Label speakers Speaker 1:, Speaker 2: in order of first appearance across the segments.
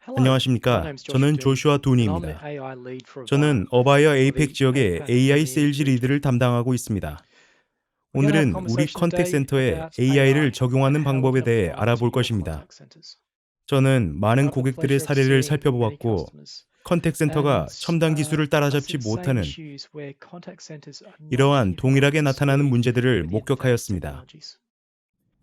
Speaker 1: Hello, my
Speaker 2: 안녕하십니까.
Speaker 1: name's Joshua
Speaker 2: 저는
Speaker 1: Dune,
Speaker 2: 조슈아
Speaker 1: and I'm the
Speaker 2: 둔입니다.
Speaker 1: AI lead for
Speaker 2: 저는
Speaker 1: Avaya,
Speaker 2: 어바이어
Speaker 1: or
Speaker 2: 에이펙
Speaker 1: the
Speaker 2: 지역의
Speaker 1: APAC
Speaker 2: AI
Speaker 1: EMEA
Speaker 2: 세일즈
Speaker 1: region.
Speaker 2: 리드를 담당하고 있습니다.
Speaker 1: We're going to have a
Speaker 2: 오늘은 우리
Speaker 1: conversation
Speaker 2: 컨택
Speaker 1: today
Speaker 2: 센터에
Speaker 1: about
Speaker 2: AI를
Speaker 1: AI and
Speaker 2: 적용하는
Speaker 1: how it can
Speaker 2: 방법에 대해
Speaker 1: apply to
Speaker 2: 알아볼
Speaker 1: your
Speaker 2: 것입니다.
Speaker 1: contact centers.
Speaker 2: 저는 많은
Speaker 1: I've had the
Speaker 2: 고객들의
Speaker 1: pleasure of
Speaker 2: 사례를
Speaker 1: seeing many
Speaker 2: 살펴보았고
Speaker 1: customers,
Speaker 2: 컨택
Speaker 1: and
Speaker 2: 센터가 첨단 기술을
Speaker 1: I
Speaker 2: 따라잡지
Speaker 1: see the same
Speaker 2: 못하는
Speaker 1: issues where contact centers are not
Speaker 2: 이러한
Speaker 1: keeping up
Speaker 2: 동일하게
Speaker 1: to
Speaker 2: 나타나는
Speaker 1: speed
Speaker 2: 문제들을
Speaker 1: with the advanced
Speaker 2: 목격하였습니다.
Speaker 1: technologies.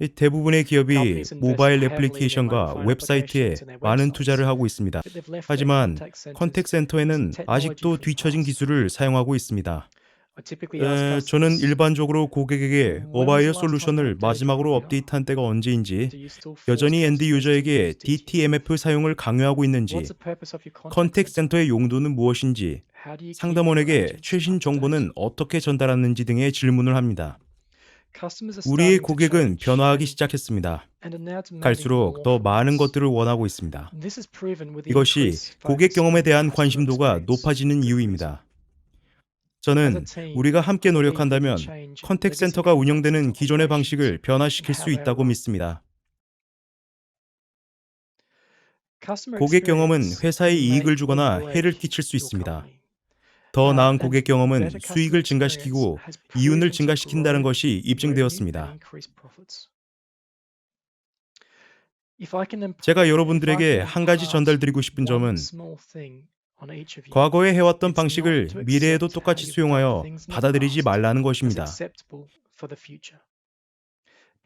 Speaker 2: 대부분의 기업이
Speaker 1: Companies invest
Speaker 2: 모바일
Speaker 1: heavily in their mobile
Speaker 2: 애플리케이션과
Speaker 1: phone applications
Speaker 2: 웹사이트에
Speaker 1: and their
Speaker 2: 많은
Speaker 1: websites,
Speaker 2: 투자를 하고 있습니다.
Speaker 1: but they've left their
Speaker 2: 하지만
Speaker 1: contact
Speaker 2: 컨택
Speaker 1: centers to some
Speaker 2: 센터에는
Speaker 1: technology
Speaker 2: 아직도
Speaker 1: from the
Speaker 2: 뒤처진
Speaker 1: past.
Speaker 2: 기술을 사용하고 있습니다.
Speaker 1: I typically ask
Speaker 2: 저는
Speaker 1: customers,
Speaker 2: 일반적으로 고객에게
Speaker 1: when was the
Speaker 2: 어바이어
Speaker 1: last time you
Speaker 2: 솔루션을
Speaker 1: updated your
Speaker 2: 마지막으로
Speaker 1: router?
Speaker 2: 업데이트한 때가 언제인지,
Speaker 1: Do you still force
Speaker 2: 여전히 엔드
Speaker 1: customers to
Speaker 2: 유저에게
Speaker 1: use DTMF?
Speaker 2: DTMF 사용을 강요하고
Speaker 1: What's
Speaker 2: 있는지,
Speaker 1: the purpose of your contact
Speaker 2: 컨택
Speaker 1: center?
Speaker 2: 센터의 용도는 무엇인지,
Speaker 1: How do you keep your
Speaker 2: 상담원에게
Speaker 1: agents
Speaker 2: 최신
Speaker 1: up to date?
Speaker 2: 정보는 어떻게 전달하는지 등의 질문을 합니다.
Speaker 1: Customers are
Speaker 2: 우리의
Speaker 1: starting to
Speaker 2: 고객은
Speaker 1: change
Speaker 2: 변화하기 시작했습니다.
Speaker 1: and are now demanding
Speaker 2: 갈수록
Speaker 1: more
Speaker 2: 더
Speaker 1: from
Speaker 2: 많은
Speaker 1: us.
Speaker 2: 것들을 원하고 있습니다.
Speaker 1: This is proven with the
Speaker 2: 이것이
Speaker 1: increased
Speaker 2: 고객
Speaker 1: focus
Speaker 2: 경험에
Speaker 1: on
Speaker 2: 대한
Speaker 1: customer
Speaker 2: 관심도가
Speaker 1: experience
Speaker 2: 높아지는
Speaker 1: for good reason.
Speaker 2: 이유입니다.
Speaker 1: As a
Speaker 2: 저는
Speaker 1: team,
Speaker 2: 우리가 함께
Speaker 1: I believe we can
Speaker 2: 노력한다면
Speaker 1: change
Speaker 2: 컨택
Speaker 1: legacy
Speaker 2: 센터가
Speaker 1: contact
Speaker 2: 운영되는
Speaker 1: center
Speaker 2: 기존의
Speaker 1: operations
Speaker 2: 방식을 변화시킬
Speaker 1: and
Speaker 2: 수
Speaker 1: how they are
Speaker 2: 있다고
Speaker 1: run.
Speaker 2: 믿습니다.
Speaker 1: Customer
Speaker 2: 고객 경험은
Speaker 1: experience
Speaker 2: 회사에
Speaker 1: can
Speaker 2: 이익을
Speaker 1: make or
Speaker 2: 주거나 해를
Speaker 1: break
Speaker 2: 끼칠 수
Speaker 1: your
Speaker 2: 있습니다.
Speaker 1: company.
Speaker 2: 더 나은
Speaker 1: And
Speaker 2: 고객 경험은
Speaker 1: better customer
Speaker 2: 수익을
Speaker 1: experience
Speaker 2: 증가시키고
Speaker 1: has
Speaker 2: 이윤을
Speaker 1: proven to
Speaker 2: 증가시킨다는
Speaker 1: grow
Speaker 2: 것이
Speaker 1: revenue and
Speaker 2: 입증되었습니다.
Speaker 1: increase profits. If I can
Speaker 2: 제가 여러분들에게 한 가지
Speaker 1: impart
Speaker 2: 전달드리고 싶은
Speaker 1: one
Speaker 2: 점은
Speaker 1: small thing on each of you,
Speaker 2: 과거에 해왔던
Speaker 1: it's not
Speaker 2: 방식을
Speaker 1: to
Speaker 2: 미래에도
Speaker 1: accept how
Speaker 2: 똑같이
Speaker 1: you've done
Speaker 2: 수용하여
Speaker 1: things in the
Speaker 2: 받아들이지
Speaker 1: past
Speaker 2: 말라는
Speaker 1: as
Speaker 2: 것입니다.
Speaker 1: acceptable for the future.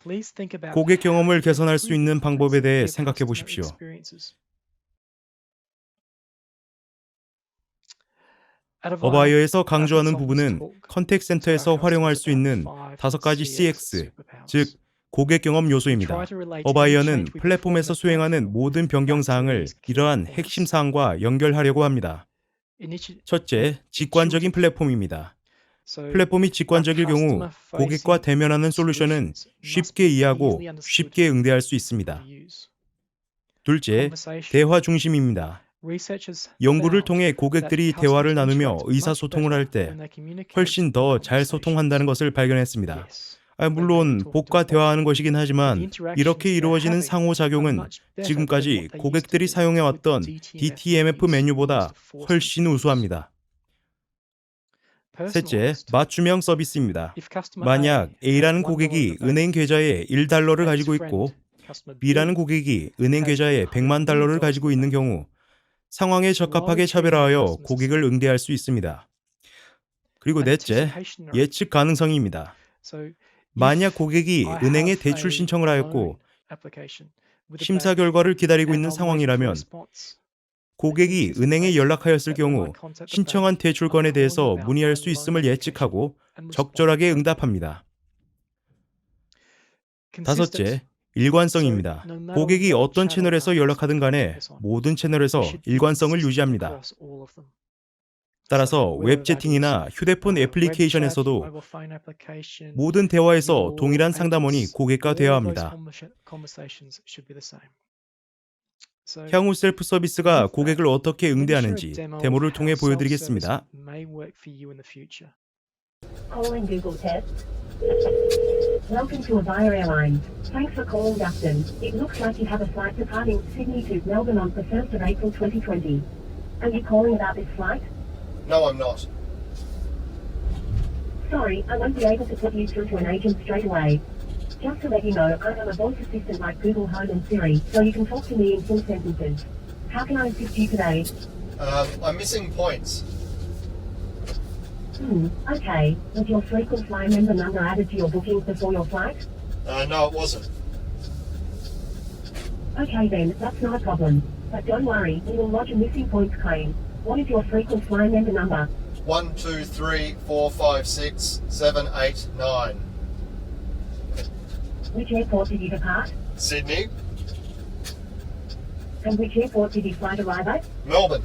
Speaker 1: Please think about
Speaker 2: 고객
Speaker 1: how
Speaker 2: 경험을
Speaker 1: you can
Speaker 2: 개선할 수
Speaker 1: improve your
Speaker 2: 있는 방법에
Speaker 1: comments and
Speaker 2: 대해
Speaker 1: your
Speaker 2: 생각해
Speaker 1: customer
Speaker 2: 보십시오.
Speaker 1: experiences. At Avaya,
Speaker 2: 어바이어에서
Speaker 1: our
Speaker 2: 강조하는
Speaker 1: consultants
Speaker 2: 부분은
Speaker 1: talk
Speaker 2: 컨택
Speaker 1: to our
Speaker 2: 센터에서 활용할
Speaker 1: customers
Speaker 2: 수
Speaker 1: about
Speaker 2: 있는
Speaker 1: five
Speaker 2: 5가지
Speaker 1: CX
Speaker 2: CX,
Speaker 1: superpowers.
Speaker 2: 즉 고객 경험
Speaker 1: We try
Speaker 2: 요소입니다.
Speaker 1: to relate any
Speaker 2: 어바이어는
Speaker 1: change we perform in
Speaker 2: 플랫폼에서
Speaker 1: the
Speaker 2: 수행하는
Speaker 1: platform
Speaker 2: 모든 변경
Speaker 1: back to
Speaker 2: 사항을
Speaker 1: these key
Speaker 2: 이러한 핵심
Speaker 1: points.
Speaker 2: 사항과 연결하려고 합니다. 첫째, 직관적인
Speaker 1: Intuitive.
Speaker 2: 플랫폼입니다.
Speaker 1: So
Speaker 2: 플랫폼이
Speaker 1: our
Speaker 2: 직관적일 경우 고객과
Speaker 1: customer-facing
Speaker 2: 대면하는 솔루션은
Speaker 1: solutions must
Speaker 2: 쉽게
Speaker 1: be
Speaker 2: 이해하고
Speaker 1: easily understood
Speaker 2: 쉽게
Speaker 1: for
Speaker 2: 응대할 수
Speaker 1: people
Speaker 2: 있습니다.
Speaker 1: to use.
Speaker 2: 둘째,
Speaker 1: Conversational.
Speaker 2: 대화 중심입니다.
Speaker 1: Research has
Speaker 2: 연구를
Speaker 1: found
Speaker 2: 통해
Speaker 1: that
Speaker 2: 고객들이
Speaker 1: customers
Speaker 2: 대화를 나누며
Speaker 1: interact much
Speaker 2: 의사소통을
Speaker 1: better
Speaker 2: 할 때
Speaker 1: when they communicate
Speaker 2: 훨씬
Speaker 1: in
Speaker 2: 더 잘 소통한다는
Speaker 1: conversations.
Speaker 2: 것을 발견했습니다.
Speaker 1: Yes, they may be
Speaker 2: 물론
Speaker 1: talking to a
Speaker 2: 복과
Speaker 1: bot,
Speaker 2: 대화하는 것이긴
Speaker 1: but the
Speaker 2: 하지만
Speaker 1: interactions
Speaker 2: 이렇게
Speaker 1: they're
Speaker 2: 이루어지는
Speaker 1: having are
Speaker 2: 상호작용은
Speaker 1: much better than
Speaker 2: 지금까지
Speaker 1: what they used to
Speaker 2: 고객들이
Speaker 1: be with the
Speaker 2: 사용해왔던
Speaker 1: DTMF
Speaker 2: DTMF
Speaker 1: menus we used
Speaker 2: 메뉴보다
Speaker 1: to force them
Speaker 2: 훨씬
Speaker 1: to use.
Speaker 2: 우수합니다. 셋째,
Speaker 1: Personalized.
Speaker 2: 맞춤형 서비스입니다.
Speaker 1: If customer
Speaker 2: 만약
Speaker 1: A has
Speaker 2: A라는
Speaker 1: $1 in
Speaker 2: 고객이
Speaker 1: the
Speaker 2: 은행
Speaker 1: bank
Speaker 2: 계좌에 1달러를
Speaker 1: and his
Speaker 2: 가지고
Speaker 1: friend,
Speaker 2: 있고
Speaker 1: customer
Speaker 2: B라는
Speaker 1: B,
Speaker 2: 고객이 은행
Speaker 1: has
Speaker 2: 계좌에 100만
Speaker 1: $100 million
Speaker 2: 달러를
Speaker 1: in
Speaker 2: 가지고
Speaker 1: the
Speaker 2: 있는
Speaker 1: bank,
Speaker 2: 경우 상황에
Speaker 1: why are we
Speaker 2: 적합하게
Speaker 1: treating our
Speaker 2: 차별화하여
Speaker 1: customers the
Speaker 2: 고객을
Speaker 1: same?
Speaker 2: 응대할 수 있습니다. 그리고 넷째,
Speaker 1: Anticipation rate.
Speaker 2: 예측 가능성입니다.
Speaker 1: So
Speaker 2: 만약
Speaker 1: if
Speaker 2: 고객이
Speaker 1: I
Speaker 2: 은행에
Speaker 1: have
Speaker 2: 대출
Speaker 1: a
Speaker 2: 신청을
Speaker 1: loan
Speaker 2: 하였고
Speaker 1: application with a
Speaker 2: 심사
Speaker 1: bank
Speaker 2: 결과를 기다리고
Speaker 1: and
Speaker 2: 있는
Speaker 1: I'm waiting for a
Speaker 2: 상황이라면
Speaker 1: response, I can
Speaker 2: 고객이 은행에
Speaker 1: anticipate
Speaker 2: 연락하였을
Speaker 1: that when I
Speaker 2: 경우
Speaker 1: contact the
Speaker 2: 신청한
Speaker 1: bank, I'm
Speaker 2: 대출권에
Speaker 1: calling
Speaker 2: 대해서
Speaker 1: about
Speaker 2: 문의할
Speaker 1: my
Speaker 2: 수
Speaker 1: loan
Speaker 2: 있음을
Speaker 1: application
Speaker 2: 예측하고
Speaker 1: and responding
Speaker 2: 적절하게
Speaker 1: promptly.
Speaker 2: 응답합니다.
Speaker 1: Consistent.
Speaker 2: 다섯째,
Speaker 1: So
Speaker 2: 일관성입니다.
Speaker 1: no matter
Speaker 2: 고객이
Speaker 1: what
Speaker 2: 어떤
Speaker 1: channel our
Speaker 2: 채널에서 연락하든
Speaker 1: customers
Speaker 2: 간에
Speaker 1: contact us on,
Speaker 2: 모든
Speaker 1: we
Speaker 2: 채널에서
Speaker 1: should be
Speaker 2: 일관성을
Speaker 1: consistent
Speaker 2: 유지합니다.
Speaker 1: across all of them.
Speaker 2: 따라서
Speaker 1: So
Speaker 2: 웹
Speaker 1: whether that is
Speaker 2: 채팅이나 휴대폰
Speaker 1: web chat, your
Speaker 2: 애플리케이션에서도
Speaker 1: mobile phone application,
Speaker 2: 모든 대화에서
Speaker 1: your
Speaker 2: 동일한 상담원이
Speaker 1: agents,
Speaker 2: 고객과
Speaker 1: all of those
Speaker 2: 대화합니다.
Speaker 1: conversations should be the same. So
Speaker 2: 향후 셀프 서비스가
Speaker 1: with that,
Speaker 2: 고객을 어떻게
Speaker 1: let me share a
Speaker 2: 응대하는지
Speaker 1: demo of
Speaker 2: 데모를
Speaker 1: how
Speaker 2: 통해
Speaker 1: self-service
Speaker 2: 보여드리겠습니다.
Speaker 1: may work for you in the future.
Speaker 3: Calling Google test. Welcome to Avaya Airlines. Thanks for calling Dustin. It looks like you have a flight departing Sydney to Melbourne on the 1st of April 2020. Are you calling about this flight?
Speaker 4: No, I'm not.
Speaker 3: Sorry, I won't be able to put you through to an agent straight away. Just to let you know, I am a voice assistant like Google Home and Siri, so you can talk to me in full sentences. How can I assist you today?
Speaker 4: I'm missing points.
Speaker 3: Okay. Was your frequent flyer member number added to your bookings before your flight?
Speaker 4: No, it wasn't.
Speaker 3: Okay then, that's not a problem. But don't worry, we will lodge a missing points claim. What is your frequent flyer member number?
Speaker 4: 1, 2, 3, 4, 5, 6, 7, 8, 9.
Speaker 3: Which airport did you depart?
Speaker 4: Sydney,
Speaker 3: And which airport did your flight arrive at?
Speaker 4: Melbourne.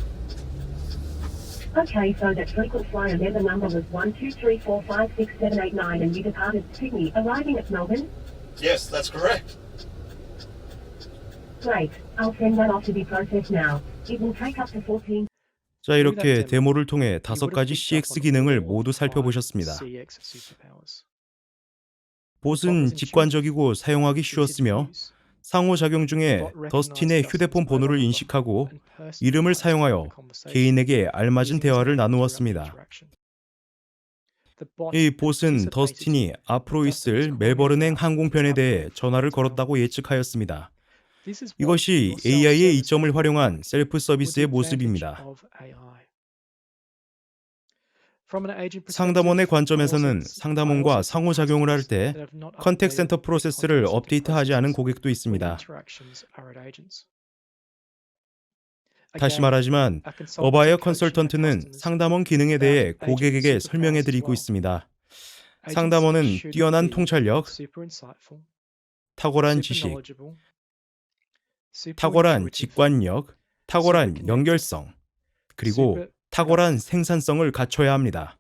Speaker 3: Okay, so that frequent flyer member number was 1, 2, 3, 4, 5, 6, 7, 8, 9 and you departed Sydney, arriving at Melbourne?
Speaker 4: Yes, that's correct.
Speaker 3: Great. I'll send that off to be processed now. It will take up to 14.
Speaker 2: 자, 이렇게 데모를 통해 5가지 CX 기능을 모두 살펴보셨습니다.
Speaker 1: CX superpowers.
Speaker 2: 봇은 직관적이고 사용하기 쉬웠으며 상호작용 중에 더스틴의 휴대폰 번호를 인식하고 이름을 사용하여 개인에게 알맞은 대화를 나누었습니다. 이 봇은 더스틴이 앞으로 있을 멜버른행 항공편에 대해 전화를 걸었다고 예측하였습니다. 이것이 AI의 이점을 활용한 셀프 서비스의 모습입니다. 상담원의 관점에서는 상담원과 상호작용을 할 때 컨택 센터 프로세스를 업데이트하지 않은 고객도 있습니다. 다시 말하지만 어바이어 컨설턴트는 상담원 기능에 대해 고객에게 설명해드리고 있습니다. 상담원은 뛰어난 통찰력, 탁월한 지식, 탁월한 직관력, 탁월한 연결성, 그리고 탁월한 생산성을 갖춰야 합니다.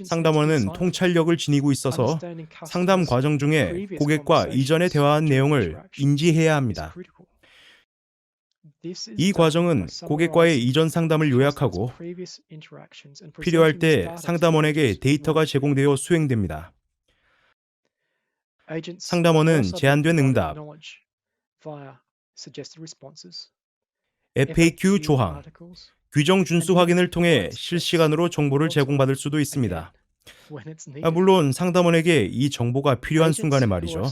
Speaker 2: 상담원은 통찰력을 지니고 있어서 상담 과정 중에 고객과 이전에 대화한 내용을 인지해야 합니다. 이 과정은 고객과의 이전 상담을 요약하고 필요할 때 상담원에게 데이터가 제공되어 수행됩니다. 상담원은 제한된 응답, FAQ 조항, 규정 준수 확인을 통해 실시간으로 정보를 제공받을 수도 있습니다. 물론 상담원에게 이 정보가 필요한 순간에 말이죠.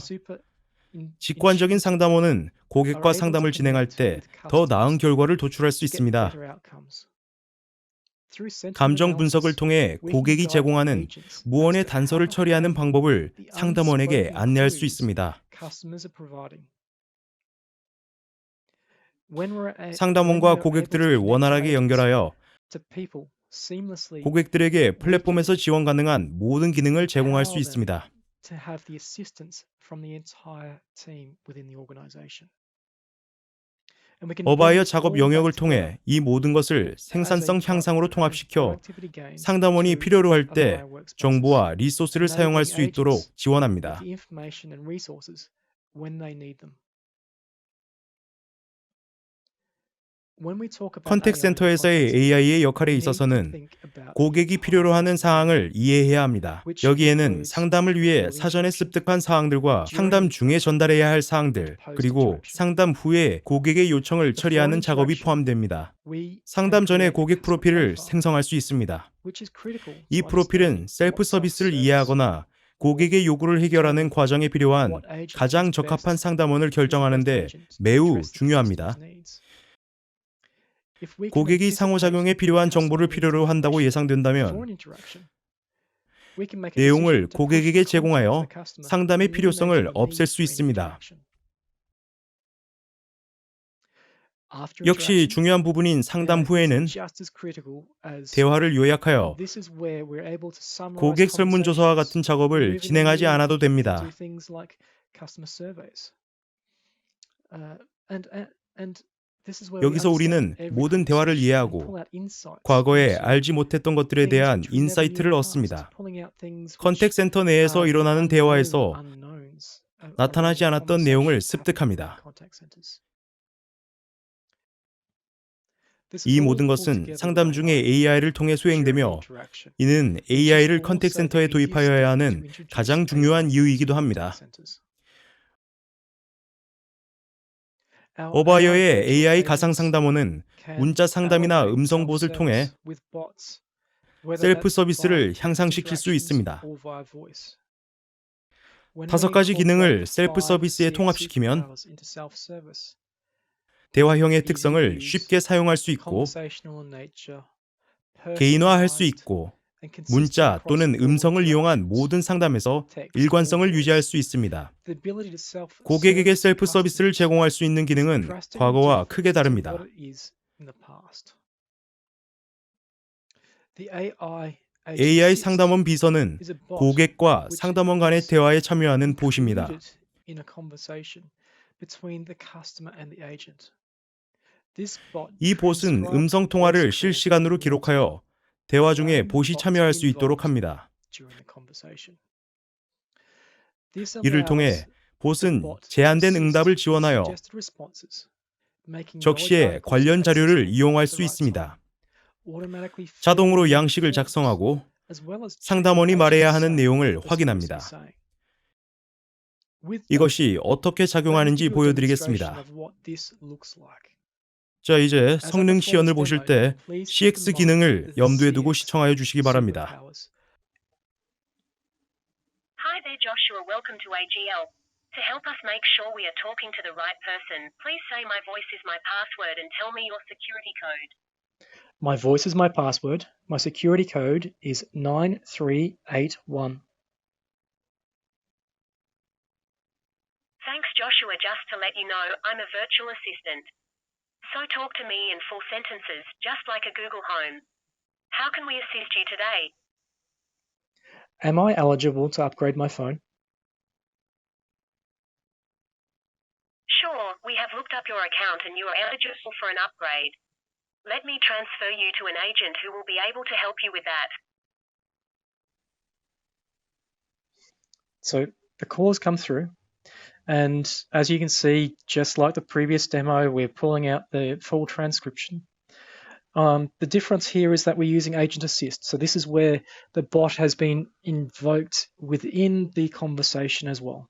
Speaker 2: 직관적인 상담원은 고객과 상담을 진행할 때 더 나은 결과를 도출할 수 있습니다. 감정 분석을 통해 고객이 제공하는 무언의 단서를 처리하는 방법을 상담원에게 안내할 수 있습니다. 상담원과 고객들을 원활하게 연결하여 고객들에게 플랫폼에서 지원 가능한 모든 기능을 제공할 수 있습니다. 어바이어 작업 영역을 통해 이 모든 것을 생산성 향상으로 통합시켜 상담원이 필요로 할 때 정보와 리소스를 사용할 수 있도록 지원합니다. 컨택 센터에서의 AI의 역할에 있어서는 고객이 필요로 하는 사항을 이해해야 합니다. 여기에는 상담을 위해 사전에 습득한 사항들과 상담 중에 전달해야 할 사항들, 그리고 상담 후에 고객의 요청을 처리하는 작업이 포함됩니다. 상담 전에 고객 프로필을 생성할 수 있습니다. 이 프로필은 셀프 서비스를 이해하거나 고객의 요구를 해결하는 과정에 필요한 가장 적합한 상담원을 결정하는 데 매우 중요합니다. 고객이 상호작용에 필요한 정보를 필요로 한다고 예상된다면 내용을 고객에게 제공하여 상담의 필요성을 없앨 수 있습니다. 역시 중요한 부분인 상담 후에는 대화를 요약하여 고객 설문조사와 같은 작업을 진행하지 않아도 됩니다. 여기서 우리는 모든 대화를 이해하고 과거에 알지 못했던 것들에 대한 인사이트를 얻습니다. 컨택 센터 내에서 일어나는 대화에서 나타나지 않았던 내용을 습득합니다. 이 모든 것은 상담 중에 AI를 통해 수행되며 이는 AI를 컨택 센터에 도입하여야 하는 가장 중요한 이유이기도 합니다. 어바이어의 AI 가상 상담원은 문자 상담이나 음성봇을 통해 셀프 서비스를 향상시킬 수 있습니다. 5가지 기능을 셀프 서비스에 통합시키면 대화형의 특성을 쉽게 사용할 수 있고 개인화할 수 있고 문자 또는 음성을 이용한 모든 상담에서 일관성을 유지할 수 있습니다. 고객에게 셀프 서비스를 제공할 수 있는 기능은 과거와 크게 다릅니다. AI 상담원 비서는 고객과 상담원 간의 대화에 참여하는 봇입니다. 이 봇은 음성 통화를 실시간으로 기록하여 대화 중에 봇이 참여할 수 있도록 합니다. 이를 통해 봇은 제한된 응답을 지원하여 적시에 관련 자료를 이용할 수 있습니다. 자동으로 양식을 작성하고 상담원이 말해야 하는 내용을 확인합니다. 이것이 어떻게 작용하는지 보여드리겠습니다. 자, 이제 성능 시연을 보실 때 CX 기능을 염두에 두고 시청하여 주시기 바랍니다.
Speaker 3: Hi there, Joshua. Welcome to AGL. To help us make sure we are talking to the right person, please say my voice is my password and tell me your security code.
Speaker 1: My voice is my password. My security code is 9381.
Speaker 3: Thanks, Joshua. Just to let you know, I'm a virtual assistant. So talk to me in full sentences, just like a Google Home. How can we assist you today?
Speaker 1: Am I eligible to upgrade my phone?
Speaker 3: Sure, we have looked up your account and you are eligible for an upgrade. Let me transfer you to an agent who will be able to help you with that.
Speaker 1: So the calls come through, and as you can see, just like the previous demo, we're pulling out the full transcription. The difference here is that we're using Agent Assist. So this is where the bot has been invoked within the conversation as well.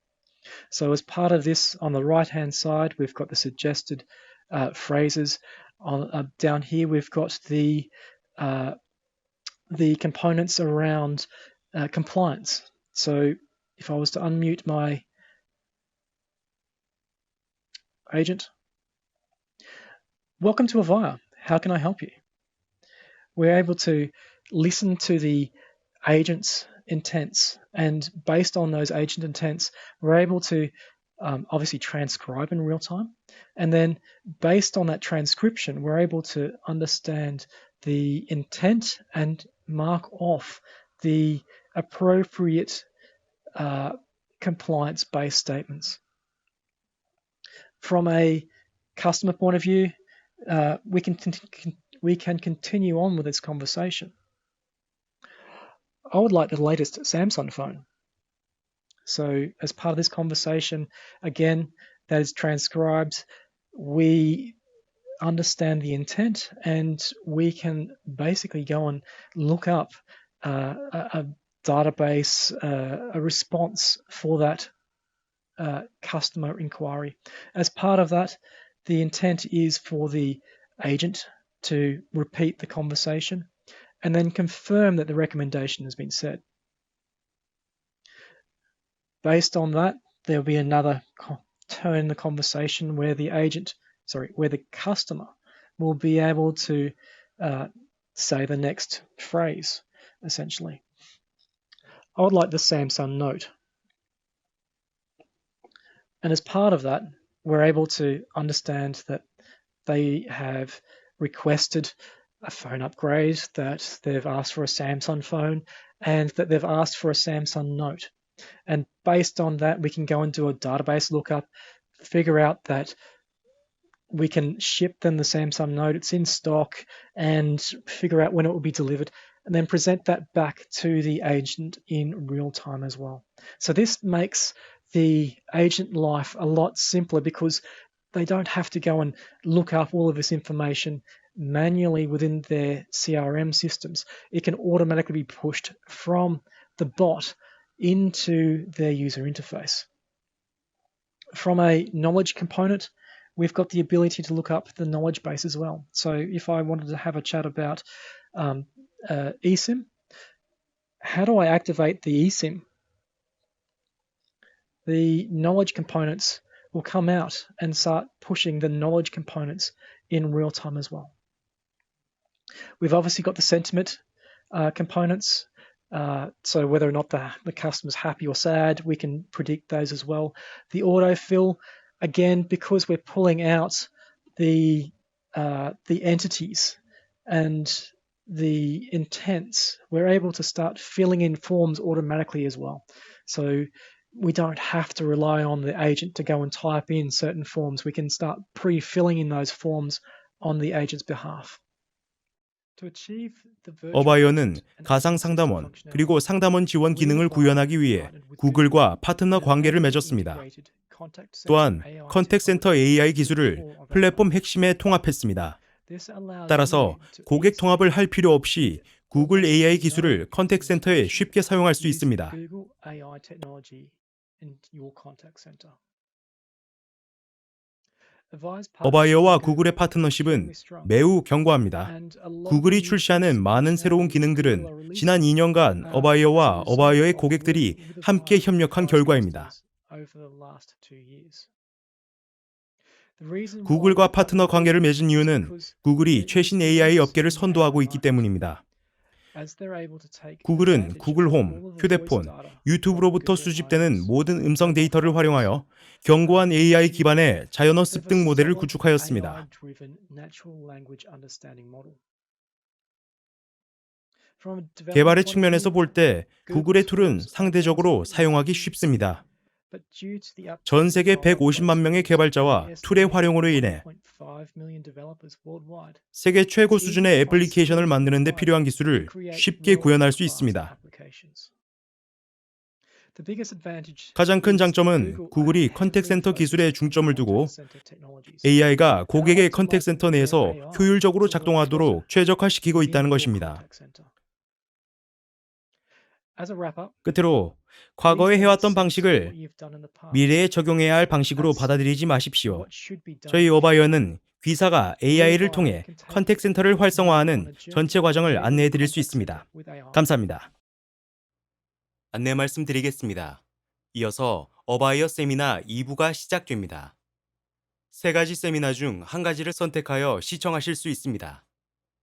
Speaker 1: So as part of this, on the right-hand side, we've got the suggested phrases. Down here, we've got the components around compliance. So if I was to unmute my agent, welcome to Avaya. How can I help you? We're able to listen to the agent's intents, and based on those agent intents, we're able to obviously transcribe in real time, and then based on that transcription, we're able to understand the intent and mark off the appropriate compliance-based statements. From a customer point of view, we can continue on with this conversation. I would like the latest Samsung phone. So as part of this conversation, again, that is transcribed. We understand the intent, and we can basically go and look up a database, a response for that customer inquiry. As part of that, the intent is for the agent to repeat the conversation and then confirm that the recommendation has been set. Based on that, there'll be another turn in the conversation where where the customer will be able to say the next phrase, essentially. I would like the Samsung Note. And as part of that, we're able to understand that they have requested a phone upgrade, that they've asked for a Samsung phone, and that they've asked for a Samsung Note. And based on that, we can go and do a database lookup, figure out that we can ship them the Samsung Note, it's in stock, and figure out when it will be delivered, and then present that back to the agent in real time as well. So this makes the agent life a lot simpler because they don't have to go and look up all of this information manually within their CRM systems. It can automatically be pushed from the bot into their user interface. From a knowledge component, we've got the ability to look up the knowledge base as well. So if I wanted to have a chat about eSIM, how do I activate the eSIM? The knowledge components will come out and start pushing the knowledge components in real time as well. We've obviously got the sentiment components. So whether or not the customer's happy or sad, we can predict those as well. The autofill, again, because we're pulling out the entities and the intents, we're able to start filling in forms automatically as well. So we don't have to rely on the agent to go and type in certain forms. We can start pre-filling in those forms on the agent's behalf.
Speaker 2: 어바이어는 가상 상담원 그리고 상담원 지원 기능을 구현하기 위해 구글과 파트너 관계를 맺었습니다. 또한 컨택센터 AI 기술을 플랫폼 핵심에 통합했습니다. 따라서 고객 통합을 할 필요 없이 구글 AI 기술을 컨택센터에 쉽게 사용할 수 있습니다. 어바이어와 구글의 파트너십은 매우 견고합니다. 구글이 출시하는 많은 새로운 기능들은 지난 2년간 어바이어와 어바이어의 고객들이 함께 협력한 결과입니다. 구글과 파트너 관계를 맺은 이유는 구글이 최신 AI 업계를 선도하고 있기 때문입니다. 구글은 구글홈, 휴대폰, 유튜브로부터 수집되는 모든 음성 데이터를 활용하여 견고한 AI 기반의 자연어 습득 모델을 구축하였습니다. 개발의 측면에서 볼 때 구글의 툴은 상대적으로 사용하기 쉽습니다. 전 세계 150만 명의 개발자와 툴의 활용으로 인해 세계 최고 수준의 애플리케이션을 만드는 데 필요한 기술을 쉽게 구현할 수 있습니다. 가장 큰 장점은 구글이 컨택센터 기술에 중점을 두고 AI가 고객의 컨택센터 내에서 효율적으로 작동하도록 최적화시키고 있다는 것입니다. 끝으로 과거에 해왔던 방식을 미래에 적용해야 할 방식으로 받아들이지 마십시오. 저희 어바이어는 귀사가 AI를 통해 컨택센터를 활성화하는 전체 과정을 안내해 드릴 수 있습니다. 감사합니다. 안내 말씀드리겠습니다. 이어서 어바이어 세미나 2부가 시작됩니다. 3가지 세미나 중 1가지를 선택하여 시청하실 수 있습니다.